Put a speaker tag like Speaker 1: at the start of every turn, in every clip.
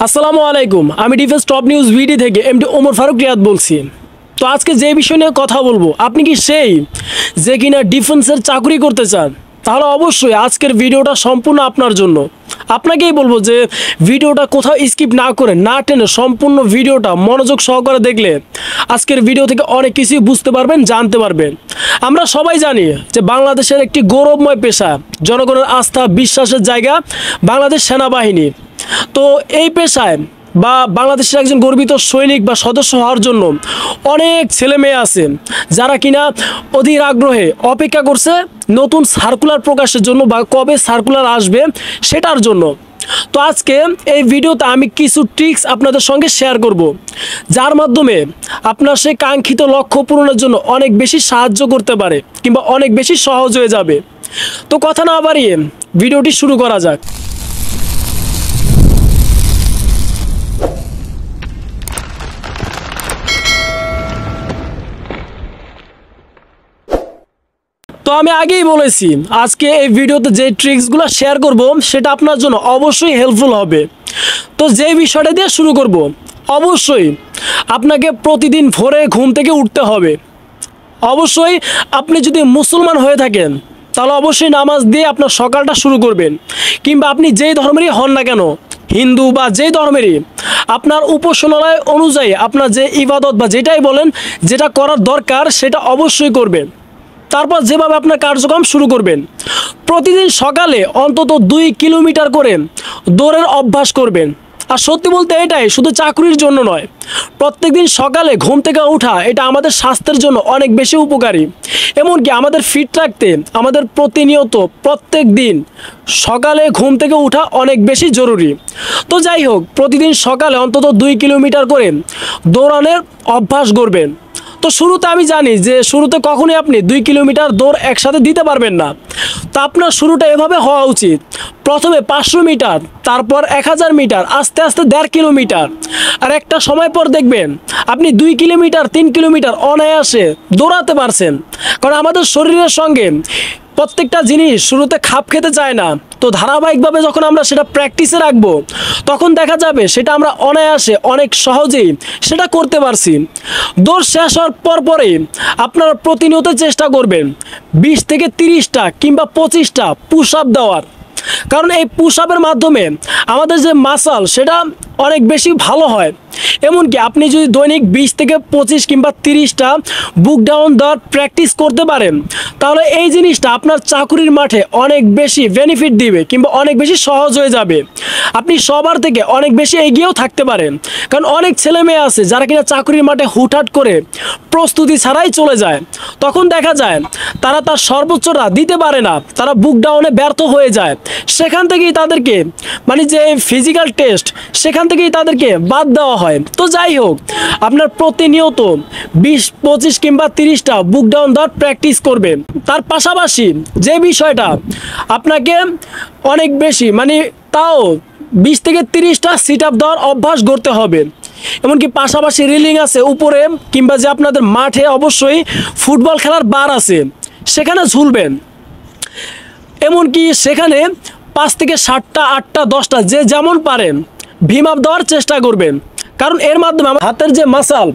Speaker 1: আসসালামু আলাইকুম। আমি ডিফেন্স টপ নিউজ ভিডি থেকে এমডি ওমর ফারুক রিয়াদ বলছি। তো আজকে যে বিষয় নিয়ে কথা বলবো, আপনি কি সেই যে কিনা ডিফেন্সের চাকরি করতে চান, তাহলে অবশ্যই আজকের ভিডিওটা সম্পূর্ণ আপনার জন্য। আপনাকেই বলবো যে ভিডিওটা কোথাও স্কিপ না করে, না টেনে সম্পূর্ণ ভিডিওটা মনোযোগ সহকারে দেখলে আজকের ভিডিও থেকে অনেক কিছুই বুঝতে পারবেন, জানতে পারবেন। আমরা সবাই জানি যে বাংলাদেশের একটি গৌরবময় পেশা, জনগণের আস্থা বিশ্বাসের জায়গা বাংলাদেশ সেনাবাহিনী। তো এই পেশায় বা বাংলাদেশের একজন গর্বিত সৈনিক বা সদস্য হওয়ার জন্য অনেক ছেলে মেয়ে আছে যারা কিনা অধীর আগ্রহে অপেক্ষা করছে নতুন সার্কুলার প্রকাশের জন্য বা কবে সার্কুলার আসবে সেটার জন্য। তো আজকে এই ভিডিওতে আমি কিছু ট্রিক্স আপনাদের সঙ্গে শেয়ার করব, যার মাধ্যমে আপনার সেই কাঙ্ক্ষিত লক্ষ্য পূরণের জন্য অনেক বেশি সাহায্য করতে পারে কিংবা অনেক বেশি সহজ হয়ে যাবে। তো কথা না বাড়িয়ে ভিডিওটি শুরু করা যাক। তো আমি আগেই বলেছি আজকে এই ভিডিওতে যে ট্রিক্সগুলো শেয়ার করব সেটা আপনার জন্য অবশ্যই হেল্পফুল হবে। তো যে বিষয়টা দিয়ে শুরু করব, অবশ্যই আপনাকে প্রতিদিন ভোরে ঘুম থেকে উঠতে হবে। অবশ্যই আপনি যদি মুসলমান হয়ে থাকেন তাহলে অবশ্যই নামাজ দিয়ে আপনার সকালটা শুরু করবেন, কিংবা আপনি যেই ধর্মেরই হন না কেন, হিন্দু বা যেই ধর্মেরই, আপনার উপাসনালয় অনুযায়ী আপনার যে ইবাদত বা যেটাই বলেন, যেটা করার দরকার সেটা অবশ্যই করবেন। তারপর যেভাবে আপনার কার্যক্রম শুরু করবেন, প্রতিদিন সকালে অন্তত 2 কিলোমিটার করে দৌড়ের অভ্যাস করবেন। আর সত্যি বলতে এটাই শুধু চাকরির জন্য নয়, প্রত্যেকদিন সকালে ঘুম থেকে ওঠা এটা আমাদের স্বাস্থ্যের জন্য অনেক বেশি উপকারী। এমনকি আমাদের ফিট রাখতে আমাদের প্রতিনিয়ত প্রত্যেক দিন সকালে ঘুম থেকে ওঠা অনেক বেশি জরুরি। তো যাই হোক, প্রতিদিন সকালে অন্তত 2 কিলোমিটার করে দৌড়ানোর অভ্যাস করবেন। তো শুরুতে আমি জানি যে শুরুতে কখনোই আপনি 2 কিলোমিটার দৌড় একসাথে দিতে পারবেন না। তো আপনার শুরুটা এভাবে হওয়া উচিত, প্রথমে 500 মিটার, তারপর 1000 মিটার, আস্তে আস্তে 1.5 কিলোমিটার। আর একটা সময় পর দেখবেন আপনি 2 কিলোমিটার 3 কিলোমিটার অনায়াসে দৌড়াতে পারছেন। কারণ আমাদের শরীরের সঙ্গে প্রত্যেকটা জিনিস শুরুতে খাপ খেতে চায় না। তো ধারাবাহিকভাবে যখন আমরা সেটা প্র্যাকটিসে রাখবো, তখন দেখা যাবে সেটা আমরা অনায়াসে অনেক সহজেই সেটা করতে পারছি। দৌড় শেষ হওয়ার পরই আপনারা প্রতিনিয়ত চেষ্টা করবেন 20 থেকে 30টা কিংবা 25টা পুশ আপ দেওয়ার। কারণ এই পুশ আপের মাধ্যমে আমাদের যে মাসল সেটা অনেক বেশি ভালো হয়। এমনকি আপনি যদি দৈনিক 20 থেকে 25 কিংবা 30টা বুক ডাউন দেওয়ার প্র্যাকটিস করতে পারেন, তাহলে এই জিনিসটা আপনার চাকুরির মাঠে অনেক বেশি বেনিফিট দিবে কিংবা অনেক বেশি সহজ হয়ে যাবে। আপনি সবার থেকে অনেক বেশি এগিয়েও থাকতে পারেন। কারণ অনেক ছেলে মেয়ে আছে যারা কিনা চাকুরির মাঠে হুটহাট করে প্রস্তুতি ছাড়াই চলে যায়, তখন দেখা যায় তারা তার সর্বোচ্চটা দিতে পারে না, তারা বুক ডাউনে ব্যর্থ হয়ে যায়। সেখান থেকেই তাদেরকে মানে যে ফিজিক্যাল টেস্ট সেখান থেকেই তাদেরকে বাদ দেওয়া হয়। তো যাই হোক, আপনার প্রতিনিয়ত 20, 25 কিংবা 30টা বুক ডাউন দেওয়ার প্র্যাকটিস করবেন। তার পাশাপাশি যে বিষয়টা আপনাকে অনেক বেশি তাও 20 থেকে 30টা সিট আপ দেওয়ার অভ্যাস করতে হবে। এমনকি পাশাপাশি রিলিং আছে উপরে, কিংবা যে আপনাদের মাঠে অবশ্যই ফুটবল খেলার বার আছে সেখানে ঝুলবেন। এমনকি সেখানে 5 থেকে 7টা 8টা 10টা যে যেমন পারেন ভীম আপ দেওয়ার চেষ্টা করবেন। কারণ এর মাধ্যমে আমার হাতের যে মাসল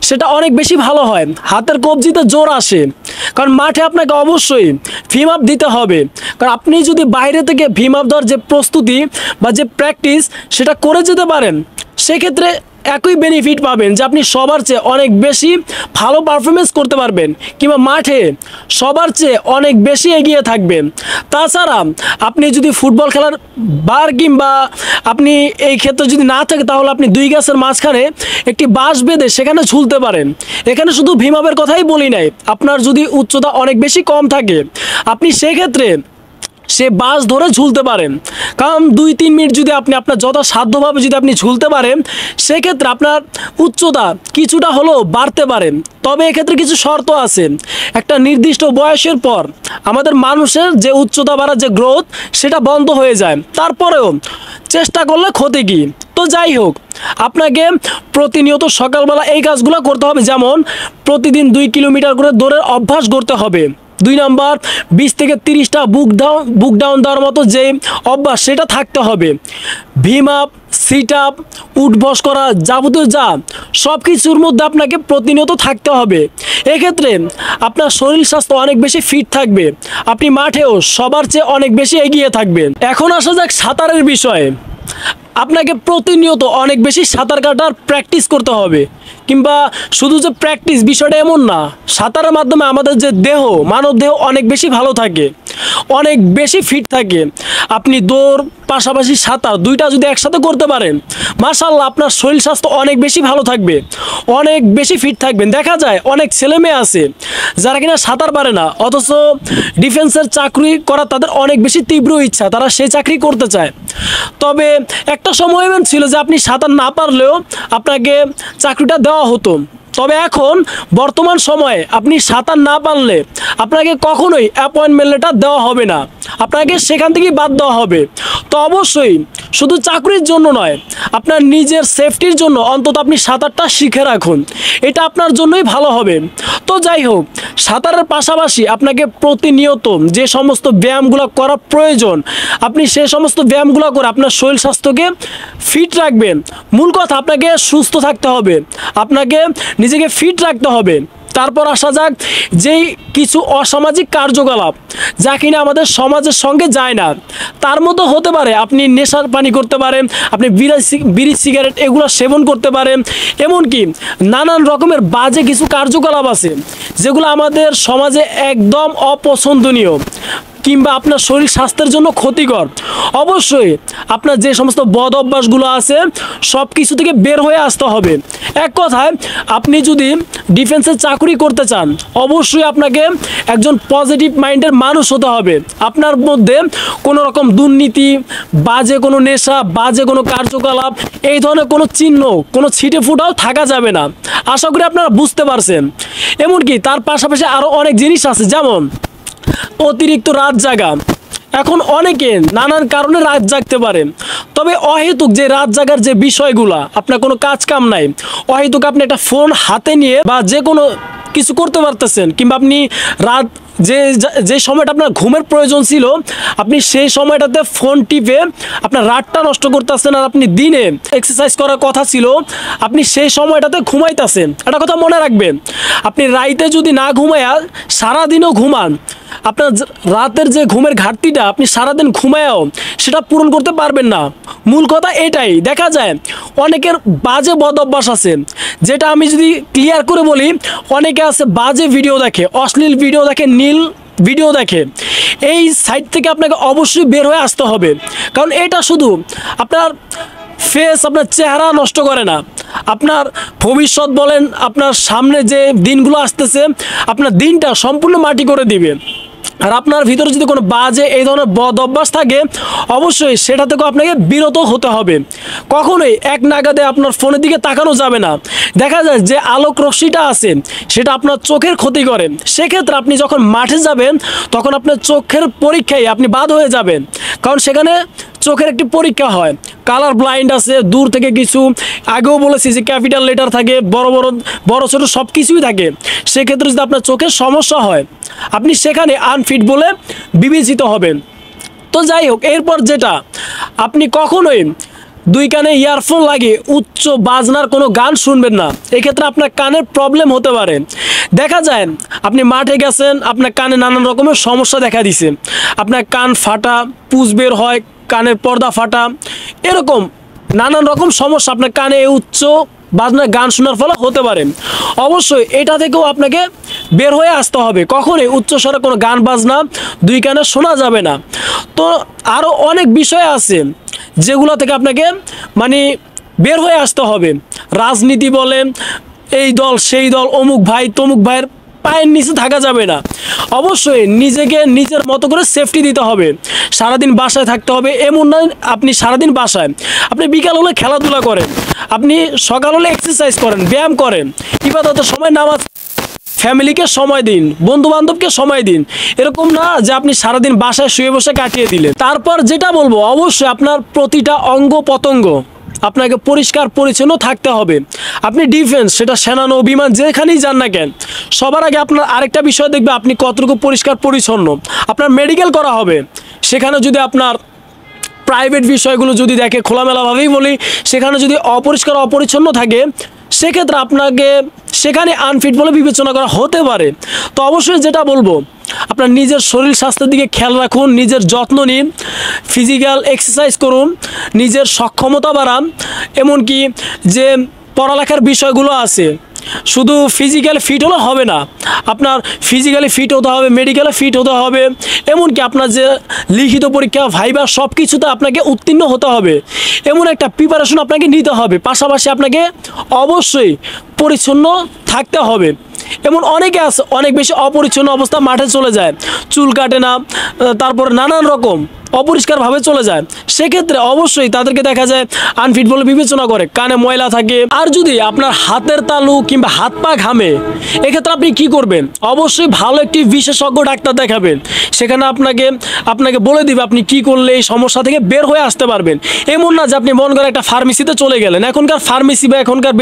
Speaker 1: সেটা অনেক বেশি ভালো হয়, হাতের কবজিতে জোর আসে। কারণ মাঠে আপনাকে অবশ্যই ভীম আপ দিতে হবে। কারণ আপনি যদি বাইরে থেকে ভীম আপ দেওয়ার যে প্রস্তুতি বা যে প্র্যাকটিস সেটা করে যেতে পারেন, সেক্ষেত্রে একই বেনিফিট পাবেন যে আপনি সবার চেয়ে অনেক বেশি ভালো পারফরমেন্স করতে পারবেন কিংবা মাঠে সবার চেয়ে অনেক বেশি এগিয়ে থাকবেন। তাছাড়া আপনি যদি ফুটবল খেলার বার কিংবা আপনি এই ক্ষেত্রে যদি না থাকে, তাহলে আপনি 2 গাছের মাঝখানে একটি বাঁশ বেঁধে সেখানে ঝুলতে পারেন। এখানে শুধু ভীমাপের কথাই বলি নাই, আপনার যদি উচ্চতা অনেক বেশি কম থাকে আপনি সেক্ষেত্রে সে বাঁশ ধরে ঝুলতে পারেন। কারণ 2-3 মিনিট যদি আপনি আপনার যথাসাধ্যভাবে যদি আপনি ঝুলতে পারেন, সেক্ষেত্রে আপনার উচ্চতা কিছুটা হলেও বাড়তে পারে। তবে এক্ষেত্রে কিছু শর্ত আছে। একটা নির্দিষ্ট বয়সের পর আমাদের মানুষের যে উচ্চতা বাড়ার যে গ্রোথ সেটা বন্ধ হয়ে যায়। তারপরেও চেষ্টা করলে ক্ষতি কি। তো যাই হোক, আপনাকে প্রতিনিয়ত সকালবেলা এই কাজগুলো করতে হবে। যেমন প্রতিদিন 2 কিলোমিটার করে দৌড়ের অভ্যাস করতে হবে। 2 নাম্বার 20 থেকে 30টা বুক ডাউন দেওয়ার মতো যে অভ্যাস সেটা থাকতে হবে। ভিম আপ, সিট আপ, উঠবস করা, যাবতীয় যা সব কিছুর মধ্যে আপনাকে প্রতিনিয়ত থাকতে হবে। এক্ষেত্রে আপনার শরীর স্বাস্থ্য অনেক বেশি ফিট থাকবে, আপনি মাঠেও সবার চেয়ে অনেক বেশি এগিয়ে থাকবেন। এখন আসা যাক সাঁতারের বিষয়ে। আপনাকে প্রতিনিয়ত অনেক বেশি সাঁতার কাটার প্র্যাকটিস করতে হবে, কিংবা শুধু যে প্র্যাকটিস বিষয়টা এমন না। সাঁতারের মাধ্যমে আমাদের যে দেহ, মানব দেহ অনেক বেশি ভালো থাকে, অনেক বেশি ফিট থাকে। আপনি দৌড় পাশাপাশি সাঁতার দুইটা যদি একসাথে করতে পারেন, মাশাআল্লাহ আপনার শরীর স্বাস্থ্য অনেক বেশি ভালো থাকবে, অনেক বেশি ফিট থাকবেন। দেখা যায় অনেক ছেলে মেয়ে আছে যারা কিনা সাঁতার পারে না, অথচ ডিফেন্সের চাকরি করা তাদের অনেক বেশি তীব্র ইচ্ছা, তারা সেই চাকরি করতে চায়। তবে একটা সময় এমন ছিল যে আপনি সাঁতার না পারলেও আপনাকে চাকরিটা দেওয়া হতো। তবে এখন বর্তমান সময়ে আপনি সাঁতার না পারলে আপনাকে কখনোই অ্যাপয়েন্টমেন্ট লেটার দেওয়া হবে না, আপনাকে সেখান থেকেই বাদ দেওয়া হবে। তো অবশ্যই শুধু চাকরির জন্য নয়, আপনার নিজের সেফটির জন্য অন্তত আপনি সাঁতারটা শিখে রাখুন, এটা আপনার জন্যই ভালো হবে। তো যাই হোক, সাঁতারের পাশাপাশি আপনাকে প্রতিনিয়ত যে সমস্ত ব্যায়ামগুলো করা প্রয়োজন, আপনি সেই সমস্ত ব্যায়ামগুলো করে আপনার শরীর স্বাস্থ্যকে ফিট রাখবেন। মূল কথা আপনাকে সুস্থ থাকতে হবে, আপনাকে নিজেকে ফিট রাখতে হবে। তারপর আসা যাক যেই কিছু অসামাজিক কার্যকলাপ যা কিনা আমাদের সমাজের সঙ্গে যায় না, তার মতো হতে পারে আপনি নেশার পানি করতে পারেন, আপনি বিড়ি সিগারেট এগুলো সেবন করতে পারেন। এমনকি নানান রকমের বাজে কিছু কার্যকলাপ আছে যেগুলো আমাদের সমাজে একদম অপছন্দনীয়, কিংবা আপনার শরীর স্বাস্থ্যের জন্য ক্ষতিকর। অবশ্যই আপনার যে সমস্ত বদ অভ্যাসগুলো আছে সব কিছু থেকে বের হয়ে আসতে হবে। এক কথায়, আপনি যদি ডিফেন্সের চাকরি করতে চান, অবশ্যই আপনাকে একজন পজিটিভ মাইন্ডের মানুষ হতে হবে। আপনার মধ্যে কোনো রকম দুর্নীতি, বাজে কোনো নেশা, বাজে কোনো কার্যকলাপ, এই ধরনের কোনো চিহ্ন, কোনো ছিটে ফুটাও থাকা যাবে না। আশা করি আপনারা বুঝতে পারছেন। এমনকি তার পাশাপাশি আরও অনেক জিনিস আছে, যেমন অতিরিক্ত রাত জাগা। এখন অনেকে নানান কারণে রাত জাগতে পারে, তবে অহেতুক যে রাত জাগার যে বিষয়গুলা, আপনার কোনো কাজ কাম নাই, অহেতুক আপনি একটা ফোন হাতে নিয়ে বা যে কোনো কিছু করতে পারতেছেন, কিংবা আপনি রাত যে সময়টা আপনার ঘুমের প্রয়োজন ছিল আপনি সেই সময়টাতে ফোন টিপে আপনার রাতটা নষ্ট করতেছেন, আর আপনি দিনে এক্সারসাইজ করার কথা ছিল আপনি সেই সময়টাতে ঘুমাইতেছেন। একটা কথা মনে রাখবেন, আপনি রাইতে যদি না ঘুমায়া সারাদিনও ঘুমান, আপনার রাতের যে ঘুমের ঘাটতিটা আপনি সারাদিন ঘুমায়াও সেটা পূরণ করতে পারবেন না। মূল কথা এটাই। দেখা যায় অনেকের বাজে বদ অভ্যাস আছে, যেটা আমি যদি ক্লিয়ার করে বলি, অনেকে আছে বাজে ভিডিও দেখে, অশ্লীল ভিডিও দেখে, নীল ভিডিও দেখে। এই সাইট থেকে আপনাকে অবশ্যই বের হয়ে আসতে হবে, কারণ এটা শুধু আপনার ফেস, আপনার চেহারা নষ্ট করে না, আপনার ভবিষ্যৎ বলেন, আপনার সামনে যে দিনগুলো আসতেছে আপনার দিনটা সম্পূর্ণ মাটি করে দিবে। আর আপনার ভিতরে যদি কোনো বাজে এই ধরনের বদ অভ্যাস থাকে, অবশ্যই সেটা থেকেও আপনাকে বিরত হতে হবে। কখনোই এক নাগাদে আপনার ফোনের দিকে তাকানো যাবে না। দেখা যায় যে আলোক রশ্মিটা আছে সেটা আপনার চোখের ক্ষতি করে, সেক্ষেত্রে আপনি যখন মাঠে যাবেন তখন আপনার চোখের পরীক্ষায় আপনি বাদ হয়ে যাবেন, কারণ সেখানে চোখের একটি পরীক্ষা হয়। কালার ব্লাইন্ড আছে, দূর থেকে কিছু, আগেও বলেছি যে ক্যাপিটাল লেটার থাকে, বড় ছোট সব কিছুই থাকে। সেক্ষেত্রে যদি আপনার চোখের সমস্যা হয় আপনি সেখানে আনফিট বলে বিবেচিত হবেন। তো যাই হোক, এরপর যেটা, আপনি কখনোই দুই কানে ইয়ারফোন লাগিয়ে উচ্চ বাজনার কোনো গান শুনবেন না, এক্ষেত্রে আপনার কানের প্রবলেম হতে পারে। দেখা যায় আপনি মাঠে গেছেন, আপনার কানে নানান রকমের সমস্যা দেখা দিছে, আপনার কান ফাটা, পুঁজ বের হয়, কানের পর্দা ফাটা, এরকম নানান রকম সমস্যা আপনার কানে উচ্চ বাজনার গান শোনার ফলে হতে পারে। অবশ্যই এটা থেকেও আপনাকে বের হয়ে আসতে হবে, কখনোই উচ্চস্বরে কোনো গান বাজনা দুই কানে শোনা যাবে না। তো আরও অনেক বিষয় আছে যেগুলো থেকে আপনাকে বের হয়ে আসতে হবে। রাজনীতি বলেন, এই দল সেই দল, অমুক ভাই তমুক ভাইয়ের পায়ের নিচে থাকা যাবে না। অবশ্যই নিজেকে নিজের মতো করে সেফটি দিতে হবে। সারাদিন বাসায় থাকতে হবে এমন নয় আপনি সারাদিন বাসায়, আপনি বিকাল হলে খেলাধুলা করেন, আপনি সকাল হলে এক্সারসাইজ করেন, ব্যায়াম করেন, ইবাদতের সময় নামাজ, ফ্যামিলিকে সময় দিন, বন্ধু বান্ধবকে সময় দিন। এরকম না যে আপনি সারাদিন বাসায় শুয়ে বসে কাটিয়ে দিলেন। তারপর যেটা বলবো, অবশ্যই আপনার প্রতিটা অঙ্গ প্রত্যঙ্গ আপনাকে পরিষ্কার পরিচ্ছন্ন থাকতে হবে। আপনি ডিফেন্স, সেটা সেনা নৌ বিমান যেখানেই যান না কেন, সবার আগে আপনার আরেকটা বিষয় দেখবে আপনি কতটুকু পরিষ্কার পরিচ্ছন্ন। আপনার মেডিকেল করা হবে, সেখানে যদি আপনার প্রাইভেট বিষয়গুলো যদি দেখে, খোলামেলাভাবেই বলি, সেখানে যদি অপরিষ্কার অপরিচ্ছন্ন থাকে, সেক্ষেত্রে আপনাকে সেখানে আনফিট বলে বিবেচনা করা হতে পারে। তো অবশ্যই যেটা বলবো, আপনার নিজের শরীর স্বাস্থ্যের দিকে খেয়াল রাখুন, নিজের যত্ন নিন, ফিজিক্যাল এক্সারসাইজ করুন, নিজের সক্ষমতা বাড়ান। এমনকি যে পড়ালেখার বিষয়গুলো আছে, শুধু ফিজিক্যালি ফিট হলে হবে না, আপনার ফিজিক্যালি ফিট হতে হবে, মেডিকেলে ফিট হতে হবে, এমনকি আপনার যে লিখিত পরীক্ষা, ভাইবা, সব কিছুতে আপনাকে উত্তীর্ণ হতে হবে। এমন একটা প্রিপারেশন আপনাকে নিতে হবে। পাশাপাশি আপনাকে অবশ্যই পরিচ্ছন্ন থাকতে হবে। এমন অনেকে আছে অনেক বেশি অপরিচ্ছন্ন অবস্থা মাঠে চলে যায়, চুল কাটে না, তারপর নানান রকম অপরিষ্কারভাবে চলে যায়। সেক্ষেত্রে অবশ্যই তাদেরকে দেখা যায় আনফিট বলে বিবেচনা করে, কানে ময়লা থাকে। আর যদি আপনার হাতের তালু কিংবা হাত পা ঘামে, এক্ষেত্রে আপনি কি করবেন? অবশ্যই ভালো একটি বিশেষজ্ঞ ডাক্তার দেখাবেন। সেখানে আপনাকে বলে দিবে আপনি কি করলে এই সমস্যা থেকে বের হয়ে আসতে পারবেন। এমন না যে আপনি মন করে একটা ফার্মেসিতে চলে গেলেন। এখনকার ফার্মেসি বা এখনকার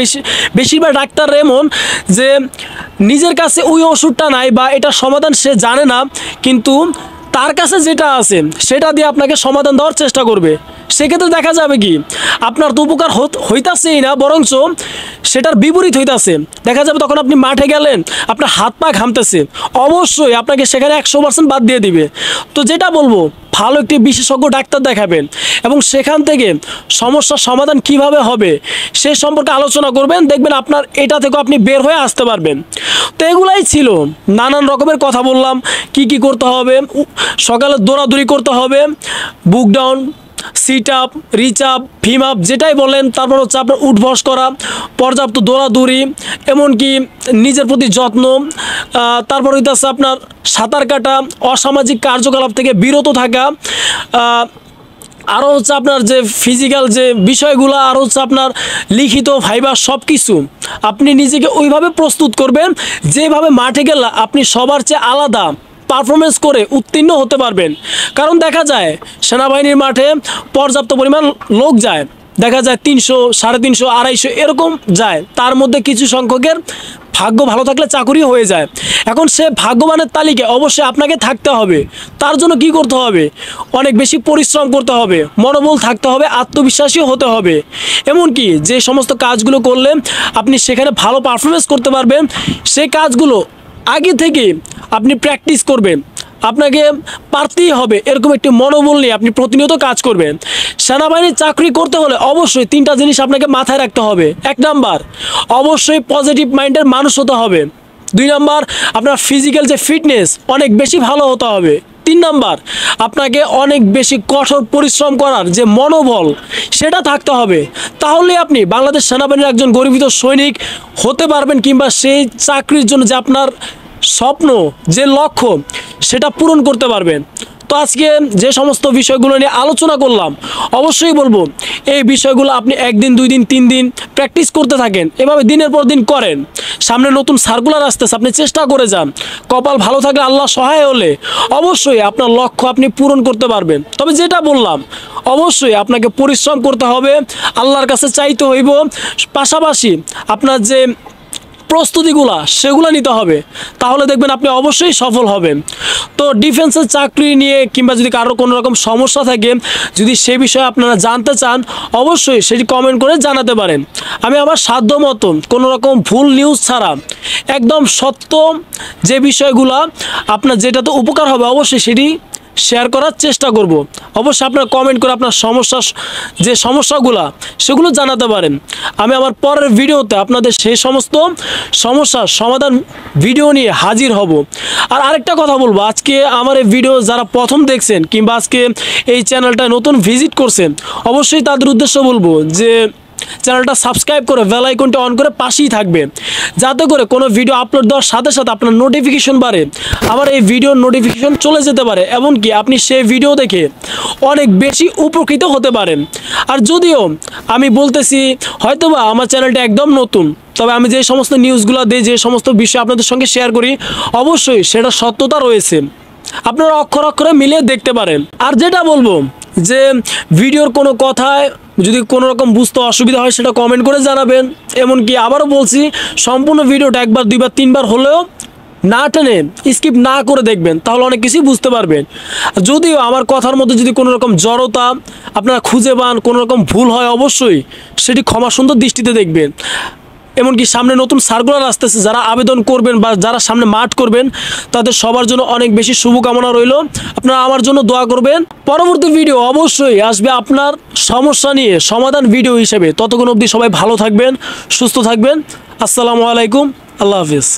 Speaker 1: বেশিরভাগ ডাক্তার এমন যে নিজের কাছে ওই ওষুধটা নাই বা এটার সমাধান সে জানে না, কিন্তু তার কাছে যেটা আছে সেটা দিয়ে আপনাকে সমাধান দেওয়ার চেষ্টা করবে। সেক্ষেত্রে দেখা যাবে কি আপনার তো উপকার হইতাছেই না, বরঞ্চ সেটার বিপরীত হইতাছে। দেখা যাবে তখন আপনি মাঠে গেলেন, আপনার হাত পা ঘামতেছে, অবশ্যই আপনাকে সেখানে 100% বাদ দিয়ে দিবে। তো যেটা বলবো, ভালো একটি বিশেষজ্ঞ ডাক্তার দেখাবেন এবং সেখান থেকে সমস্যার সমাধান কিভাবে হবে সে সম্পর্কে আলোচনা করবেন। দেখবেন আপনার এটা থেকে আপনি বের হয়ে আসতে পারবেন। তো এগুলাই ছিল, নানান রকমের কথা বললাম। কি কি করতে হবে? সকালে দৌড়াদৌড়ি করতে হবে, বুক down, sit up, reach up, ভিম আপ, যেটাই বলেন। তারপর হচ্ছে আপনার উঠবস করা, পর্যাপ্ত দৌড়াদৌড়ি, এমনকি নিজের প্রতি যত্ন। তারপর হইতেছে আপনার সাঁতার কাটা, অসামাজিক কার্যকলাপ থেকে বিরত থাকা। আরও হচ্ছে আপনার যে ফিজিক্যাল যে বিষয়গুলো, আর হচ্ছে আপনার লিখিত ভাইবা, সব কিছু আপনি নিজেকে ওইভাবে প্রস্তুত করবেন যেভাবে মাঠে গেলে আপনি সবার চেয়ে আলাদা পারফরমেন্স করে উত্তীর্ণ হতে পারবেন। কারণ দেখা যায় সেনাবাহিনীর মাঠে পর্যাপ্ত পরিমাণ লোক যায়, দেখা যায় 300, 350, 250 এরকম যায়। তার মধ্যে কিছু সংখ্যকের ভাগ্য ভালো থাকলে চাকরি হয়ে যায়। এখন সে ভাগ্যবানের তালিকায় অবশ্যই আপনাকে থাকতে হবে। তার জন্য কি করতে হবে? অনেক বেশি পরিশ্রম করতে হবে, মনোবল থাকতে হবে, আত্মবিশ্বাসী হতে হবে। এমনকি যে সমস্ত কাজগুলো করলে আপনি সেখানে ভালো পারফরমেন্স করতে পারবেন, সেই কাজগুলো আগে থেকে আপনি প্র্যাকটিস করবেন। আপনাকে পারতেই হবে, এরকম একটি মনোবল নিয়ে আপনি প্রতিনিয়ত কাজ করবেন। সেনাবাহিনীর চাকরি করতে হলে অবশ্যই 3টা জিনিস আপনাকে মাথায় রাখতে হবে। 1 নাম্বার, অবশ্যই পজিটিভ মাইন্ডের মানুষ হতে হবে। 2 নাম্বার, আপনার ফিজিক্যাল যে ফিটনেস অনেক বেশি ভালো হতে হবে। 3 নাম্বার, আপনাকে অনেক বেশি কঠোর পরিশ্রম করার যে মনোবল সেটা থাকতে হবে। তাহলে আপনি বাংলাদেশ সেনাবাহিনীর একজন গর্বিত সৈনিক হতে পারবেন, কিংবা সেই চাকরির জন্য যে আপনার স্বপ্ন, যে লক্ষ্য, সেটা পূরণ করতে পারবেন। তো আজকে যে সমস্ত বিষয়গুলো নিয়ে আলোচনা করলাম, অবশ্যই বলবো এই বিষয়গুলো আপনি 1 দিন, 2 দিন, 3 দিন প্র্যাকটিস করতে থাকেন। এভাবে দিনের পর দিন করেন। সামনে নতুন সার্কুলার আসতেছে, আপনি চেষ্টা করে যান। কপাল ভালো থাকলে, আল্লাহ সহায় হলে অবশ্যই আপনার লক্ষ্য আপনি পূরণ করতে পারবেন। তবে যেটা বললাম, অবশ্যই আপনাকে পরিশ্রম করতে হবে, আল্লাহর কাছে চাইতে হইব, পাশাপাশি আপনার যে প্রস্তুতিগুলা সেগুলো নিতে হবে। তাহলে দেখবেন আপনি অবশ্যই সফল হবেন। তো ডিফেন্সের চাকরি নিয়ে কিংবা যদি কারো কোনো রকম সমস্যা থাকে, যদি সে বিষয়ে আপনারা জানতে চান, অবশ্যই সেটি কমেন্ট করে জানাতে পারেন। আমি আমার সাধ্য মতো কোনো রকম ভুল নিউজ ছাড়া একদম সত্য যে বিষয়গুলো আপনার যেটাতে উপকার হবে, অবশ্যই সেটি শেয়ার করার চেষ্টা করব। অবশ্যই আপনারা কমেন্ট করে আপনার যে সমস্যাগুলো সেগুলো জানাতে পারেন। আমি আমার পরের ভিডিওতে আপনাদের সেই সমস্ত সমস্যার সমাধান ভিডিও নিয়ে হাজির হব। আর আরেকটা কথা বলবো, আজকে আমার এই ভিডিও যারা প্রথম দেখছেন কিংবা আজকে এই চ্যানেলটা নতুন ভিজিট করছেন, অবশ্যই তাদের উদ্দেশ্য বলবো যে চ্যানেলটা সাবস্ক্রাইব করে বেল আইকনটা অন করে পাশেই থাকবে, যাতে করে কোনো ভিডিও আপলোড দেওয়ার সাথে সাথে আপনার নোটিফিকেশন বাড়ে, আমার এই ভিডিওর নোটিফিকেশন চলে যেতে পারে, এমনকি আপনি সেই ভিডিও দেখে অনেক বেশি উপকৃত হতে পারেন। আর যদিও আমি বলতেছি হয়তোবা আমার চ্যানেলটা একদম নতুন, তবে আমি যে সমস্ত নিউজগুলো দিই, যে সমস্ত বিষয় আপনাদের সঙ্গে শেয়ার করি, অবশ্যই সেটা সত্যতা রয়েছে। আপনারা অক্ষরে অক্ষরে মিলিয়ে দেখতে পারেন। আর যেটা বলবো যে ভিডিওর কোনো কথায় যদি কোনো রকম বুঝতে অসুবিধা হয় সেটা কমেন্ট করে জানাবেন। এমনকি আবারও বলছি, সম্পূর্ণ ভিডিওটা একবার, দুইবার, তিনবার হলেও না টেনে স্কিপ না করে দেখবেন, তাহলে অনেক কিছুই বুঝতে পারবেন। যদিও আমার কথার মধ্যে যদি কোনো রকম জড়তা আপনারা খুঁজে পান, কোনো রকম ভুল হয়, অবশ্যই সেটি ক্ষমা সুন্দর দৃষ্টিতে দেখবেন। এমনকি সামনে নতুন সার্কুলার আসতেছে, যারা আবেদন করবেন বা যারা সামনে মাঠ করবেন তাদের সবার জন্য অনেক বেশি শুভকামনা রইল। আপনারা আমার জন্য দোয়া করবেন। পরবর্তী ভিডিও অবশ্যই আসবে আপনার সমস্যা নিয়ে সমাধান ভিডিও হিসেবে। ততক্ষণ অবধি সবাই ভালো থাকবেন, সুস্থ থাকবেন। আসসালামু আলাইকুম, আল্লাহ হাফিজ।